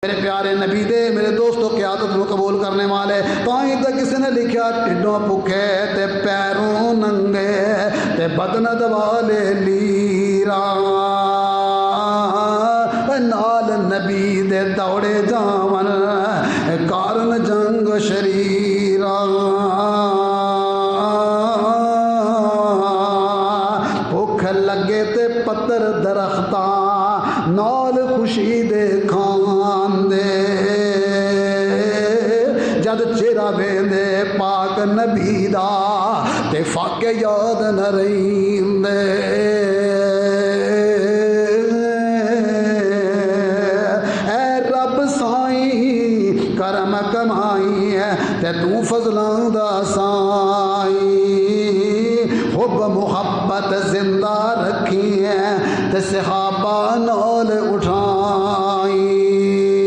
میرے پیارے نبی دے میرے دوستو قیادت نو قبول کرنے والے تائیں تے کسی نے لکھیا ٹھڈوں بھکھے تے پیروں ننگے تے بدن دوالے لیرا نال نبی دے دوڑے جاون کارن جنگ شریرا بھوک لگے تے پتر درختاں نال خوشی دے کھان دے جد چہرہ ویندے پاک نبی دا تے فاقے یاد نہ رہندے اے رب سائیں کرم کمائی ہے تے تو فضلاں دا سائیں حب محبت زندہ رکھی ہے تے صحابہ نال اٹھا